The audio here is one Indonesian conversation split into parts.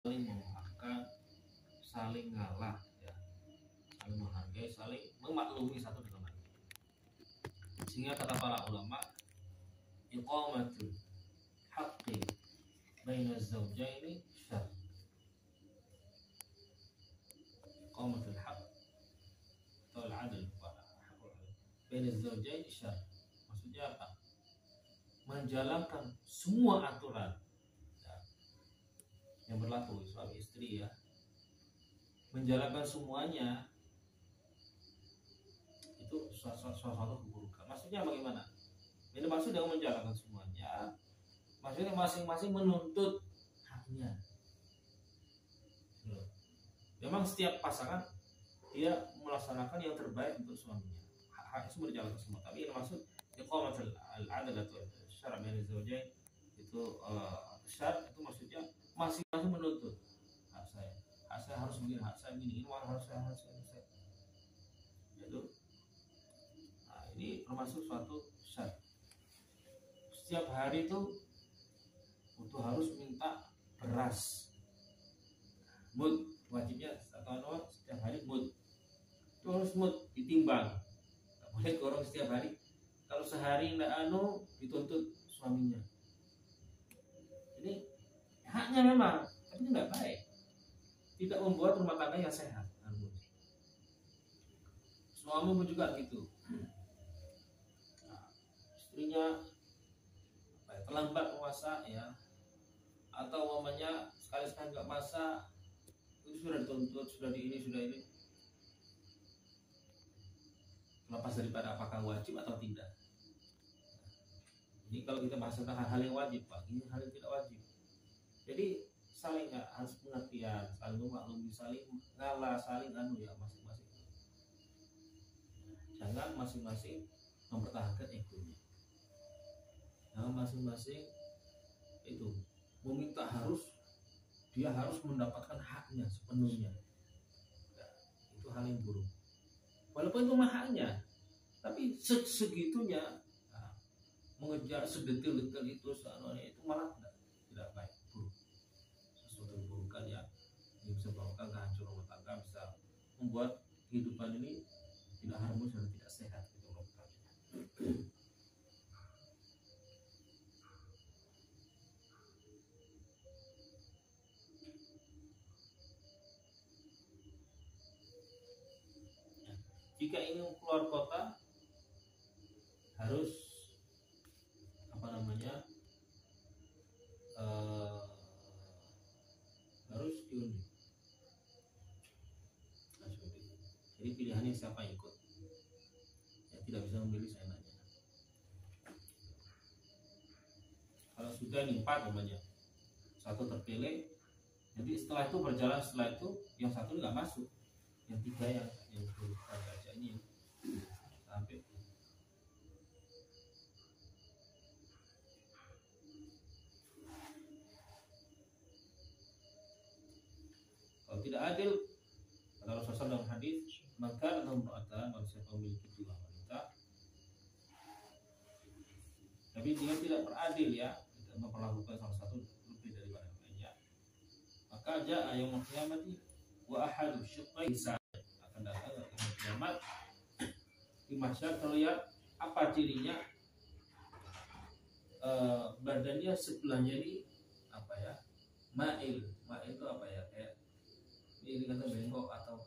saling memaafkan, saling ngalah, ya, saling menghargai, saling memaklumi satu dengan lain. Sehingga kata para ulama, iqamatul haqqi baina zawjaini syarr. Iqamatul haqq atau al-adl baina zawjaini syarr. Maksudnya apa? Menjalankan semua aturan yang berlaku suami istri, ya, menjalankan semuanya itu suatu keburukan. Maksudnya bagaimana? Ini maksud dengan menjalankan semuanya, maksudnya masing-masing menuntut haknya. Memang setiap pasangan dia melaksanakan yang terbaik untuk suaminya, hak itu berjalankan semua. Tapi ini maksud iqamatul adl atau syara' baina zawjain itu syar' itu maksudnya masing-masing menuntut hak saya harus begini, hak saya begini, ini harus saya. Itu, nah, ini termasuk suatu syar'. Setiap hari itu harus minta beras, mud wajibnya atau setiap hari mud itu harus mud ditimbang, nggak boleh gorong setiap hari. Kalau sehari nggak dituntut suaminya. Ini haknya memang, tapi itu nggak baik, tidak membuat rumah tangga yang sehat. Suami pun juga gitu. Nah, istrinya terlambat puasa, ya, atau mamanya sekali-sekali nggak masak, itu sudah dituntut, sudah ini. Lepas daripada apakah wajib atau tidak. Ini kalau kita bahas tentang hal-hal yang wajib, Pak, ini hal yang tidak wajib. Jadi saling harus pengertian, saling memaklumi, saling ngalah, saling ya, masing-masing. Jangan masing-masing mempertahankan egonya. Jangan masing-masing itu meminta dia harus mendapatkan haknya sepenuhnya. Nah, itu hal yang buruk. Walaupun itu mah haknya, tapi segitunya mengejar sedetil-detil itu malah tidak baik, buruk. Sesuatu keburukan yang bisa melakukan kehancuran rumah tangga, bisa membuat kehidupan ini tidak harmonis dan tidak sehat gitu rumah tangga. Jika ingin keluar kota harus harus diundi. Jadi pilihannya siapa yang ikut, ya, tidak bisa memilih seenaknya. Kalau sudah nih 4 namanya, satu terpilih, jadi setelah itu berjalan, setelah itu yang satu nggak masuk, yang 3 yang kerja ini sampai. Kalau tidak adil, kata Rasulullah dalam hadis, maka atau merata manusia memiliki 2 wanita, tapi dia tidak beradil, ya, tidak memperlakukan salah satu lebih daripada yang lainnya, maka jaa yaumul qiyamati wa ahadu syiqqai akan datang ke kiamat di mahsyar terlihat apa cirinya, badannya sebelahnya ini apa ya, ma'il itu apa ya, kayak ini kata bengkok atau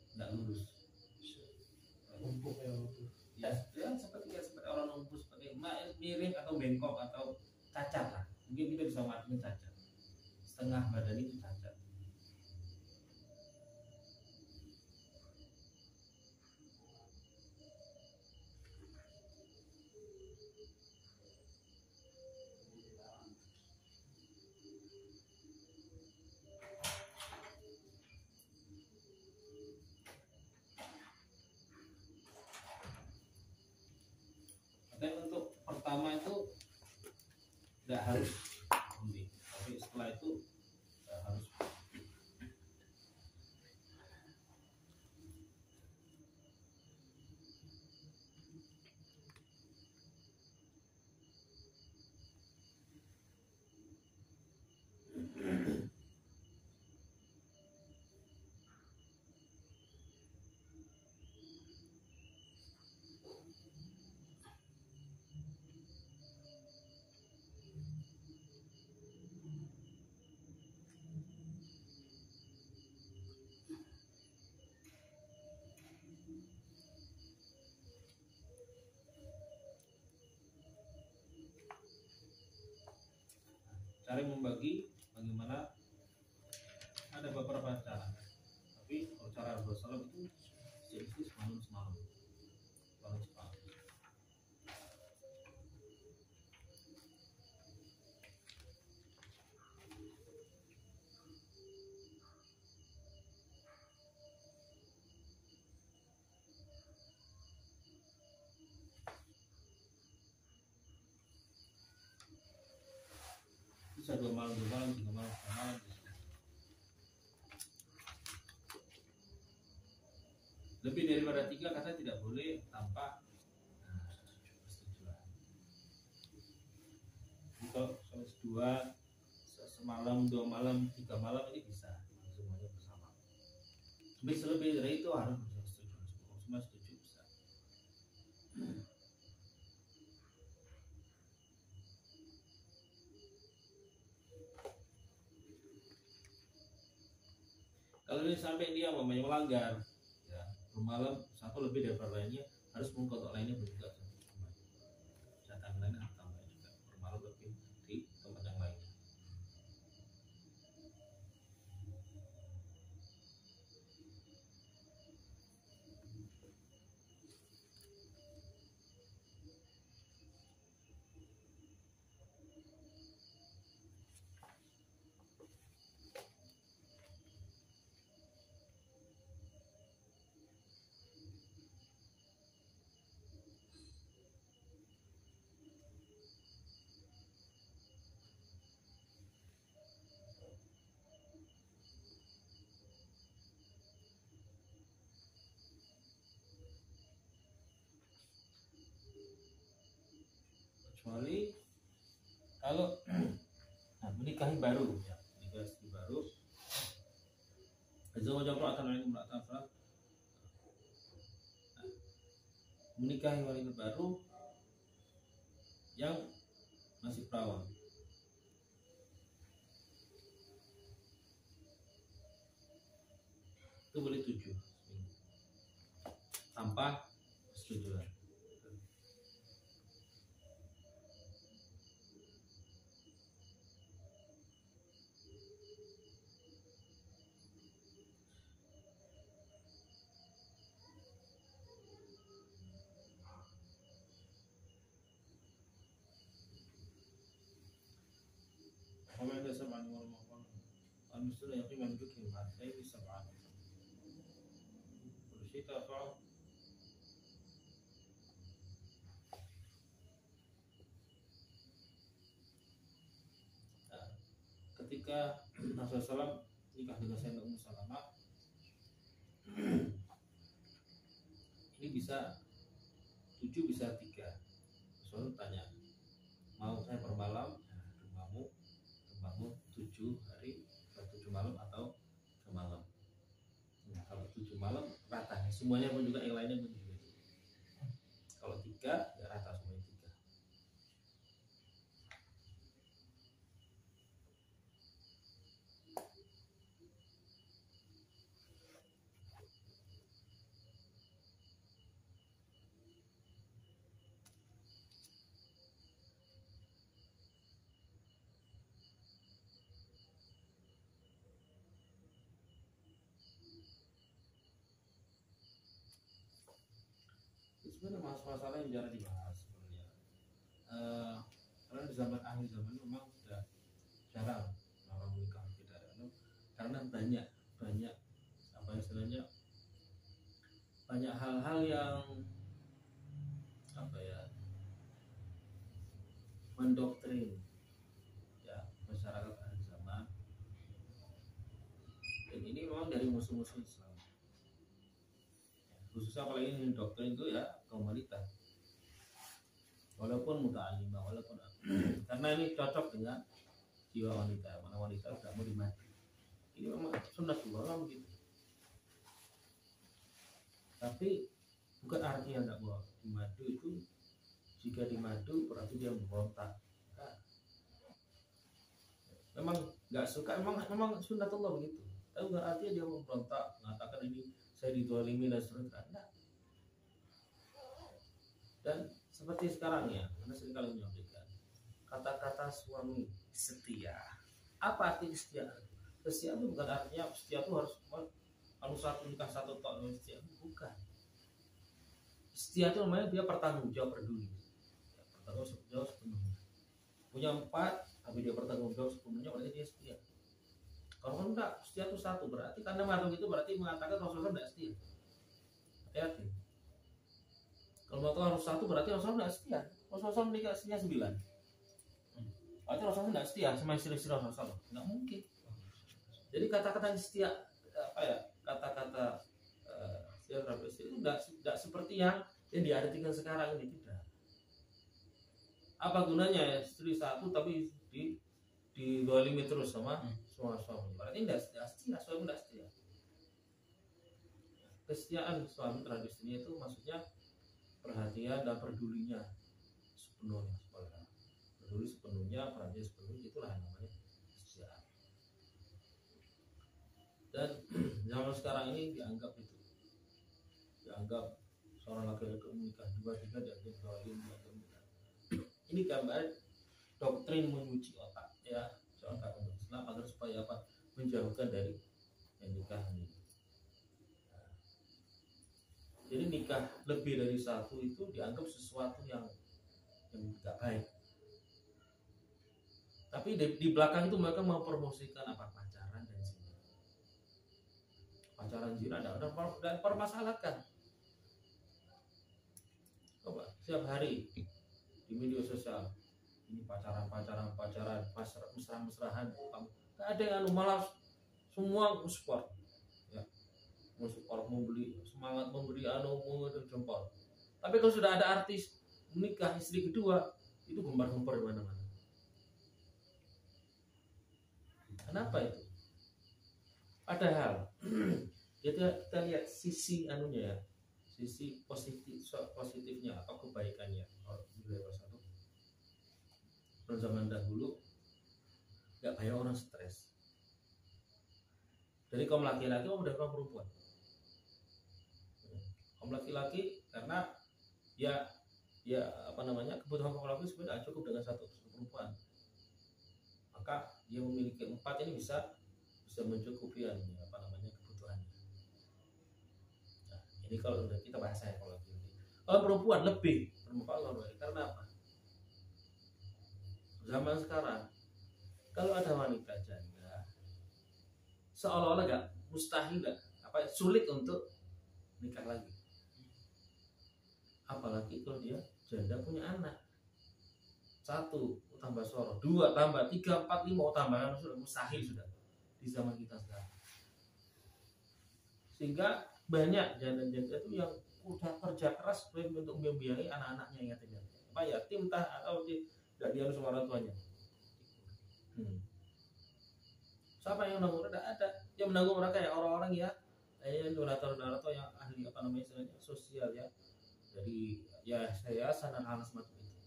tidak lurus, ya seperti orang lumpuh, seperti ma'il, miring atau bengkok atau cacat lah, mungkin kita bisa maknai cacat, setengah badan itu cacat. Dan untuk pertama itu tidak harus undi, tapi setelah itu harus saling membagi bagaimana, ada beberapa cara, tapi kalau cara Rasulullah itu itu semalam semalam. Bisa 2 malam, 2 malam, 3 malam, 4 malam. Lebih daripada 3 kata tidak boleh tanpa persetujuan. Kalau dua semalam, 2 malam, 3 malam ini bisa semuanya bersama. Lebih dari itu harus bersetujuan. Semua setuju bisa. Kalau ini sampai dia melanggar, ya, bermalam satu lebih daripada lainnya, harus mengkotok lainnya berjuga. Datang lain harus tambah juga, bermalam lebih di tempat yang lainnya. Kecuali kalau menikahi baru, ya, menikahi baru, menikahi wanita baru yang masih perawan, itu boleh 7 tanpa persetujuan. ومن سبعا والمقام المسلم يقيم من ذكر هاتين سبعا كل شيء ترفعه. Ketika Rasulullah SAW nikah dengan Sayyidah Ummu Salamah, ini bisa 7 bisa 3. Rasulullah tanya, mau saya bermalam? Rumahmu 7 hari, 7 malam atau semalam? Nah, kalau 7 malam rata, semuanya pun juga yang lainnya pun juga. Kalau 3 ya rata semuanya 3. Sebenarnya masalah yang jarang dibahas sebenarnya. Karena di zaman akhir zaman memang sudah jarang orang menikah beda, karena banyak apa istilahnya, banyak hal-hal yang apa ya, mendoktrin ya masyarakat akhir zaman, dan ini memang dari musuh-musuh Islam. Khususnya kalau ini doktrin itu ya kaum wanita, walaupun muta'alimah, walaupun karena ini cocok dengan jiwa wanita, mana wanita tidak mau dimati. Ini memang sunnatullah begitu. Tapi bukan artinya tidak mau dimadu itu, jika dimadu berarti dia memberontak. Nah, memang nggak suka, memang sunnatullah begitu. Tapi bukan artinya dia memberontak, mengatakan ini saya didolimi dan seterusnya. Dan seperti sekarang ya, karena seringkali menyampaikan kata-kata suami setia. Apa arti kesetiaan? Kesetiaan itu bukan artinya setia itu harus satu nikah satu tok setia, bukan. Setia itu namanya dia bertanggung jawab peduli. Bertanggung jawab sepenuhnya. Punya 4, tapi dia bertanggung jawab sepenuhnya, berarti dia setia. Kalau enggak, setia itu satu, berarti karena mengatakan itu berarti mengatakan Rasulullah tidak setia. Hati-hati. Kalau mengatakan harus satu, berarti Rasulullah tidak setia. Rasulullah menikah istrinya 9. Berarti Rasulullah tidak setia sama istri-istri Rasulullah. Enggak mungkin. Jadi kata-kata setia, kata-kata setia terhadap istri itu tidak seperti yang diartikan sekarang ini, tidak. Apa gunanya ya istri satu tapi didolimi terus sama suami? Berarti tidak setia, suami tidak setia. Kesetiaan suami terhadap istrinya itu maksudnya perhatian dan pedulinya sepenuhnya, peduli sepenuhnya, perhatian sepenuhnya, itulah namanya kesetiaan. Dan zaman sekarang ini dianggap seorang laki-laki menikah 2-3 dianggap zalim. Ini gambar doktrin menguji otak ya, otak umat Islam agar supaya apa? Menjauhkan dari nikah ini. Jadi nikah lebih dari satu itu dianggap sesuatu yang tidak baik. Tapi di belakang itu mereka mempromosikan apa? Pacaran dan zina. Pacaran zina dan permasalahkan. Coba setiap hari di media sosial ini pacaran, mesra-mesrahan, nggak ada yang malah semua support, ya, support, membeli semangat, memberi jempol. Tapi kalau sudah ada artis menikah istri kedua, itu gembar-gembar di mana-mana. Kenapa itu? Padahal kita lihat sisi anunya ya, sisi positifnya atau kebaikannya. Pada zaman dahulu nggak banyak orang stres. Dari kaum laki-laki maupun dari kaum perempuan. Kaum laki-laki karena ya kebutuhan kaum laki sebenarnya cukup dengan satu perempuan. Maka dia memiliki 4 ini bisa mencukupi kebutuhannya. Nah, ini kalau kita bahas ya kalau laki-laki. Kalau perempuan lebih, karena apa? Zaman sekarang kalau ada wanita janda seolah-olah mustahil sulit untuk nikah lagi, apalagi kalau dia janda punya anak 1 tambah soro, 2 tambah 3, 4, 5 tambahan sudah mustahil sudah di zaman kita sekarang. Sehingga banyak janda-janda itu yang udah kerja keras untuk membiayai anak-anaknya yatim atau tidak diurus sama orang tuanya. Siapa yang menanggung? Tidak ada. Yang menanggung mereka ya orang-orang ya donatur yang ahli sosial ya. Jadi ya yayasan dan hal semacam itu.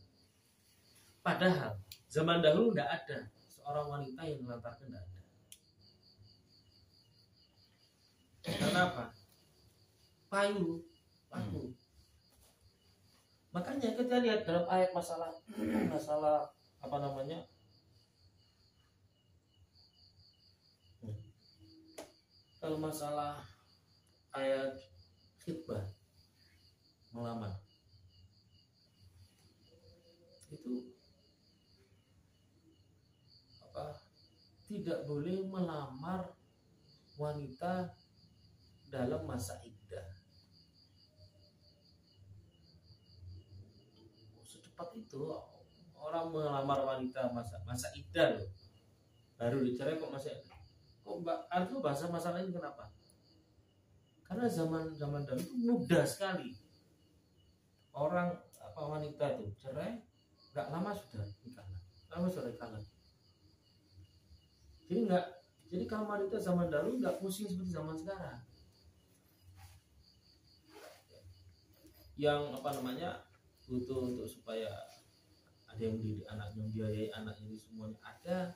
Padahal zaman dahulu tidak ada seorang wanita yang melantarkan, tidak ada. Kenapa? Payu. Makanya kita lihat dalam ayat masalah kalau masalah ayat khitbah melamar itu tidak boleh melamar wanita dalam masa iddah. Secepat itu orang melamar wanita masa iddah loh, baru dicerai kok masih artinya bahasa masalah ini kenapa? Karena zaman dahulu itu mudah sekali orang wanita itu cerai nggak lama sudah nikah lagi. Jadi kalau wanita zaman dahulu nggak pusing seperti zaman sekarang. Yang butuh untuk supaya ada yang mendidik anaknya, membiayai anaknya, ini semuanya ada.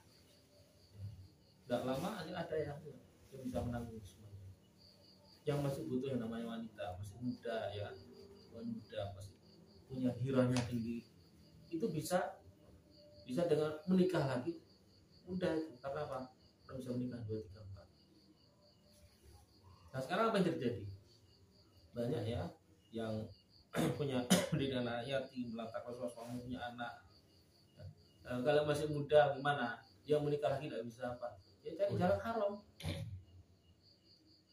Nggak lama ada yang bisa menanggung semuanya. Yang masih butuh yang namanya wanita, masih muda ya, masih punya hiranya tinggi, itu bisa dengan menikah lagi mudah itu. Karena apa? Orang bisa menikah 2, 3, 4. Nah sekarang apa yang terjadi? Banyak ya yang punya pendidikan anak yatim, melantarkan suami punya anak. Kalau masih muda gimana? Yang menikah lagi tidak bisa apa? Ya cari jalan haram.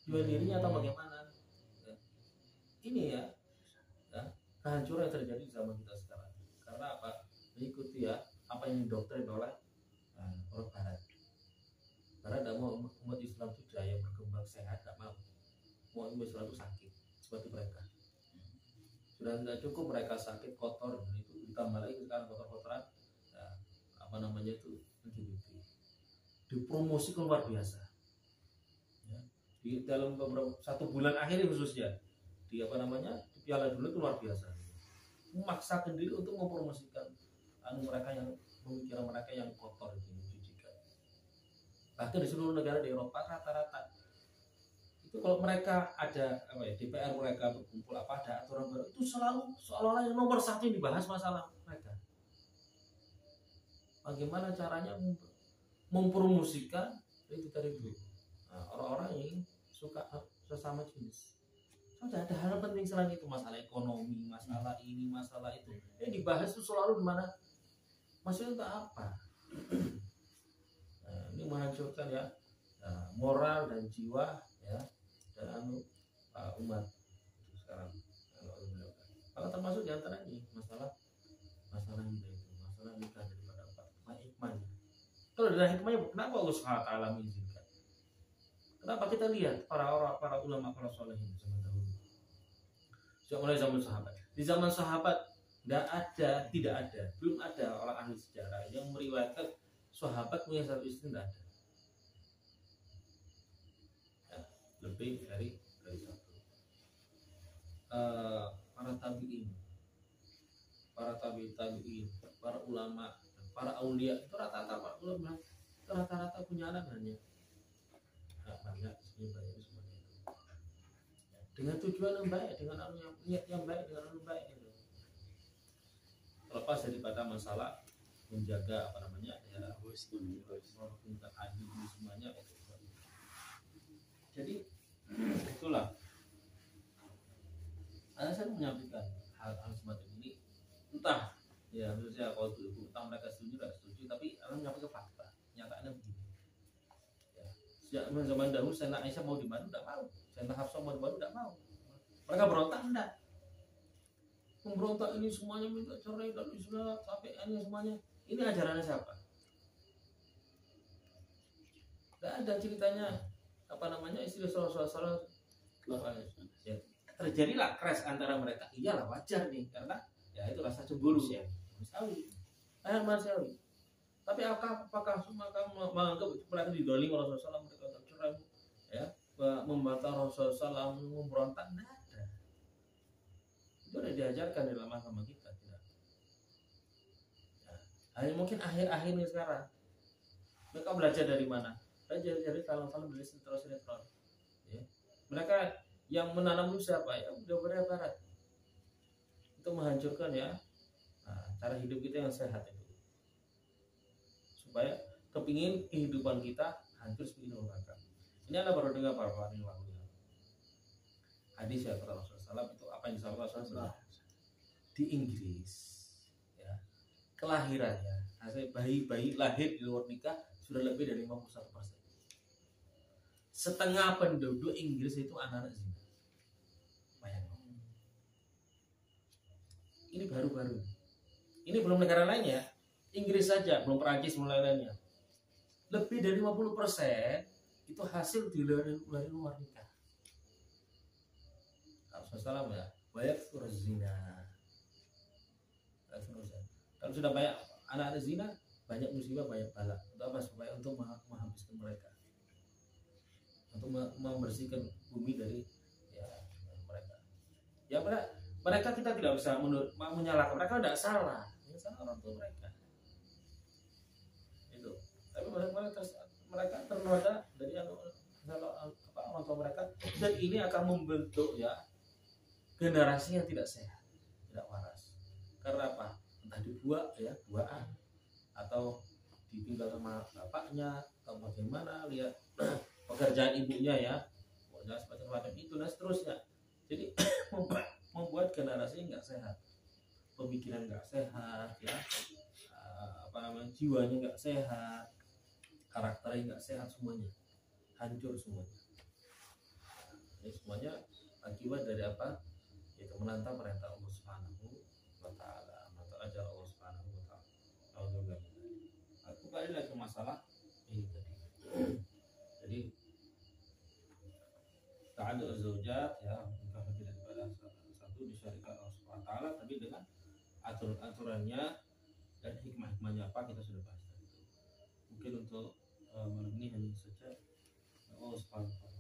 Jual dirinya atau bagaimana? Ini ya, kehancuran yang terjadi di zaman kita sekarang. Karena apa? Mengikuti ya apa yang didoktrin oleh orang Barat. Barat tidak mau umat Islam itu jaya berkembang sehat, tidak mau. Mau umat Islam itu sakit seperti mereka. Sudah tidak cukup mereka sakit kotor, itu ditambah lagi sekarang kotor-kotoran. Apa namanya itu LGBT. Dipromosikan luar biasa. Ya. Di dalam beberapa 1 bulan akhir ini khususnya di apa namanya di Piala Dunia itu luar biasa. Memaksakan diri untuk mempromosikan mereka yang pemikiran mereka yang kotor itu menjijikan. Bahkan di seluruh negara di Eropa rata-rata itu kalau mereka ada apa ya, DPR mereka berkumpul apa ada aturan baru itu selalu seolah-olah yang nomor 1 yang dibahas masalah mereka. Bagaimana caranya mempromosikan itu tadi dulu orang-orang yang suka sesama jenis. Tidak ada hal penting selain itu, masalah ekonomi, masalah ini, masalah itu. Dibahas itu selalu di mana? Maksudnya untuk apa? Ini menghancurkan ya moral dan jiwa ya dan umat sekarang. Kalau termasuk diantara ini masalah ini itu, masalah nikah daripada apa? Hikmahnya. Kalau dari hikmahnya, kenapa Allah SWT mengizinkan? Kenapa kita lihat para ulama, para solehin zaman dahulu? Sejak mulai zaman sahabat. Di zaman sahabat tidak ada, belum ada orang ahli sejarah yang meriwayatkan sahabat punya 1 istri, tidak ada. Ya, lebih dari 1. Para tabi'in, para tabi'in, para ulama, para aulia itu rata-rata para ulama rata-rata punya anak banyak semuanya dengan tujuan yang baik, dengan niat yang baik, dengan anu baik itu. Terlepas daripada masalah menjaga apa namanya ya tingkat adil semuanya. Jadi itulah saya menyampaikan hal semacam ini, entah ya maksudnya kalau dulu entah mereka setuju tidak setuju, tapi menyampaikan fakta nyatanya begini ya. Sejak zaman dahulu Sayyidah Aisyah mau dibantu tidak mau, Sayyidah Hafsah mau dibantu tidak mau, mereka berontak enggak, memberontak ini semuanya minta cerai dan Islam sampai ini semuanya. Ini ajarannya siapa? Tidak ada ceritanya apa namanya istri Rasulullah ya, terjadilah crash antara mereka. Iyalah wajar nih karena ya itu rasa cemburu ya manusiawi. Tapi apakah kamu menganggap mereka didolimi oleh Rasulullah, mereka tercerai ya membantah Rasulullah memberontak? Tidak ada. Itu sudah diajarkan dalam agama kita, tidak. Hanya mungkin akhir-akhir ini sekarang mereka belajar dari mana? Belajar dari film-film dari sinetron ya. Mereka yang menanam itu siapa ya? Budaya Barat itu menghancurkan ya cara hidup kita yang sehat itu, supaya kepingin kehidupan kita hancur seperti mereka. Ini Anda baru dengar para yang lalu ya. Hadis ya kata Rasulullah SAW itu apa yang disampaikan Rasulullah di Inggris ya, kelahirannya bayi lahir di luar nikah sudah lebih dari 51%. Setengah penduduk Inggris itu anak-anak zina. Bayangkan. Ini baru-baru. Ini belum negara lain ya. Inggris saja, belum Perancis, belum lainnya. Lebih dari 50% itu hasil di luar nikah. Rasulullah ya, banyak zina. Kalau sudah banyak anak-anak zina, banyak musibah, banyak bala. Untuk apa? Supaya untuk menghabiskan mereka, untuk membersihkan bumi dari ya mereka. Ya mereka kita tidak bisa menyalahkan mereka, tidak salah. Yang salah orang tua mereka. Itu. Tapi mereka ternoda dari orang tua mereka, dan ini akan membentuk ya generasi yang tidak sehat, tidak waras. Karena apa? Entah dibuang ya, buaan atau ditinggal sama bapaknya atau bagaimana, lihat pekerjaan ibunya ya, pokoknya semacam itu dan seterusnya. Jadi membuat generasi nggak sehat, pemikiran nggak sehat ya, jiwanya nggak sehat, karakternya nggak sehat, semuanya hancur semuanya. Ini semuanya akibat dari apa? Itu menantang perintah Allah Subhanahu wa taala, menantang ajar Allah Subhanahu wa taala. Aku kembali lagi ke masalah ini tadi. Jadi ta'adud az-zawjat ya, nikah lebih daripada satu disyariatkan Allah Subhanahu wa taala, tapi dengan aturan-aturannya dan hikmah-hikmahnya apa kita sudah bahas tadi. Mungkin untuk malam ini hanya saja. Allah Subhanahu wa taala